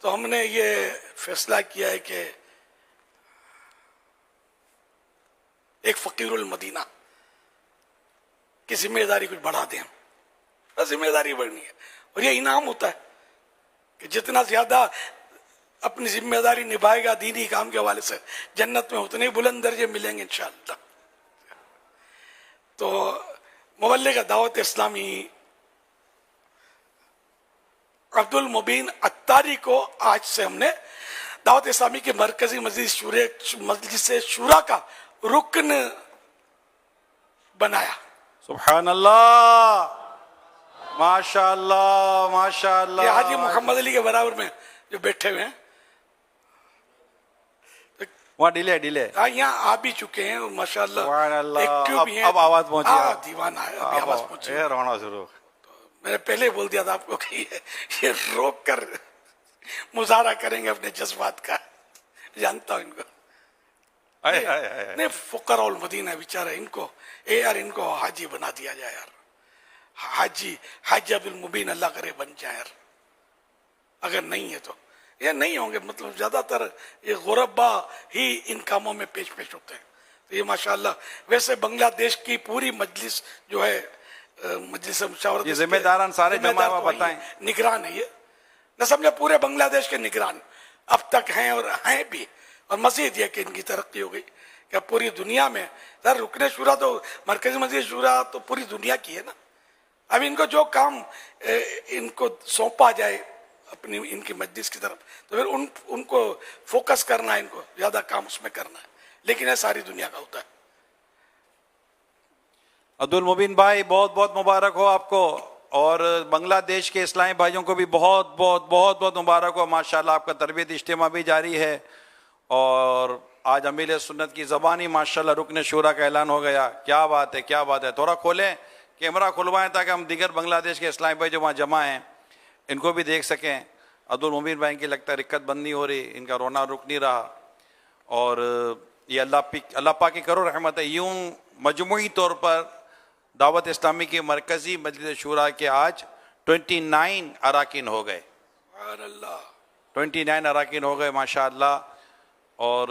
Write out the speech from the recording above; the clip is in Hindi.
तो हमने ये फैसला किया है कि एक फकीरुल मदीना की जिम्मेदारी कुछ बढ़ा दें। जिम्मेदारी बढ़नी है और ये इनाम होता है कि जितना ज्यादा अपनी जिम्मेदारी निभाएगा दीनी काम के हवाले से, जन्नत में उतने ही बुलंद दर्जे मिलेंगे इंशाअल्लाह। तो मुबल्लिग दावत इस्लामी अब्दुल मुबीन अत्तारी को आज से हमने दावत इस्लामी के मरकजी मजलिस शूरा का रुकन बनाया। सुभान अल्लाह, माशाअल्लाह माशाअल्लाह। ये हाजी मोहम्मद अली के बराबर में जो बैठे हुए हैं, वहाँ डिले हाँ यहाँ आ भी चुके हैं और माशाअल्लाह अब आवाज पहुंची, दीवाना है, अभी आवाज पहुंची, रोना शुरू। मैंने पहले ही बोल दिया था आपको कि ये रोक कर मुजाहरा करेंगे अपने जज्बात का, जानता हूं इनको। नहीं फुकर और मदीना बेचारा, इनको यार इनको हाजी बना दिया जाए यार, हाजी अब्दुल मुबीन अल्लाह करे बन जाए यार। अगर नहीं है तो ये नहीं होंगे, मतलब ज्यादातर ये गुरबा ही इन कामों में पेश होते हैं। तो ये माशाअल्लाह, वैसे बांग्लादेश की पूरी मजलिस जो है मजलिस मुशावरत, ये जिम्मेदारान सारे जमा बताएं, निगरान है ये, न समझे पूरे बांग्लादेश के निगरान अब तक हैं और हैं भी, और मजीद ये कि इनकी तरक्की हो गई कि पूरी दुनिया में सर रुकने शुरा तो मरकजी मस्जिद शुरा तो पूरी दुनिया की है ना। अब इनको जो काम इनको सौंपा जाए अपनी इनकी मस्जिद की तरफ, तो फिर उनको फोकस करना है, इनको ज्यादा काम उसमें करना है, लेकिन ये सारी दुनिया का होता है। अब्दुल मुबीन भाई बहुत बहुत मुबारक हो आपको, और बांग्लादेश के इस्लामी भाइयों को भी बहुत बहुत बहुत बहुत मुबारक हो। माशाल्लाह आपका तरबियत इज्तिमा भी जारी है, और आज अमीर सुन्नत की ज़बानी माशाल्लाह रुकन शूरा का ऐलान हो गया। क्या बात है, क्या बात है। थोड़ा खोलें, कैमरा खुलवाएं ताकि हम दीगर बांग्लादेश के इस्लामी भाई जो वहाँ जमा हैं इनको भी देख सकें। अब्दुल मुबीन भाई की लगता है रिक्कत बंद नहीं हो रही, इनका रोना रुक नहीं रहा, और ये अल्लाह पाक की करो रहमत है। यूँ मजमूई तौर पर दावत इस्लामी के मरकज़ी मजलिस शूरा के आज 29 अराकीन हो गए, 29 अराकीन हो गए माशाअल्लाह। और